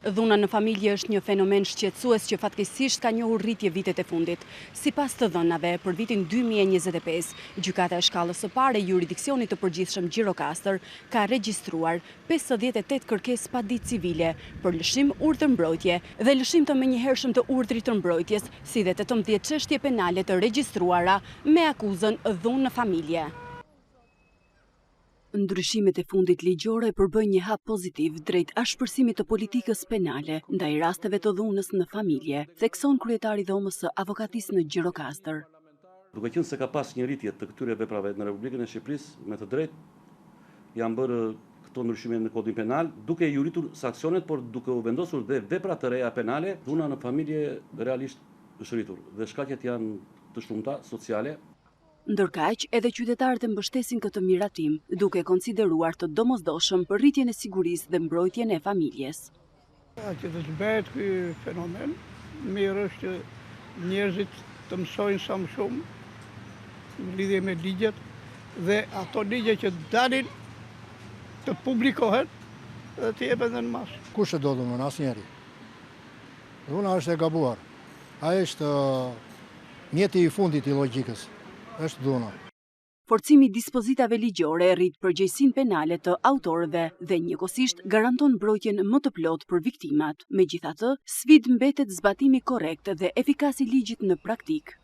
Dhuna në familje është një fenomen shqetësues që fatkeqësisht ka njohur rritje vitet e fundit. Sipas të dhënave, për vitin 2025, gjykata e shkallës së parë e jurisdiksionit të përgjithshëm Gjirokastër ka regjistruar 58 kërkesë pa ditë civile për lëshim urdhërmbrojtje dhe lëshim të menjëhershëm të urdhrit të mbrojtjes, si dhe 18 çështje penale të regjistruara me akuzën dhunë në familje. Ndryshimet e fundit ligjore përbëjnë një hap pozitiv drejt ashpërsimit të politikës penale ndaj rasteve të dhunës në familje, thekson kryetari i dhomës së avokatisë në Gjirokastër. Duke qenë se ka pas një rritje të këtyre veprave në Republikën e Shqipërisë, me të drejtë janë bërë këto ndryshime në kodin penal, duke i uritur sanksionet, por duke u vendosur dhe vepra të reja penale, dhuna në familje realisht është rritur dhe shkaqet janë të shumta sociale. Ndërkaq, edhe qytetarët e mbështesin këtë miratim, duke konsideruar të domosdoshëm për rritjen e sigurisë dhe mbrojtjen e familjes. Që të zbehet ky fenomen, mirë është që njerëzit të mësojnë sa më shumë në lidhje me ligjet dhe ato ligje që dalin të publikohen dhe të jepen dhe në masë. Kush e do dhunën, asnjëri. Dhuna është e gabuar. Ai është mjeti i fundit i logjikës. Është dhuna. Forcimi i dispozitave ligjore rrit përgjegjësinë penale të autorëve dhe njëkohësisht garanton mbrojtjen më të plotë për viktimat. Megjithatë, sfidë mbetet zbatimi korrekt dhe efikas i ligjit në praktikë.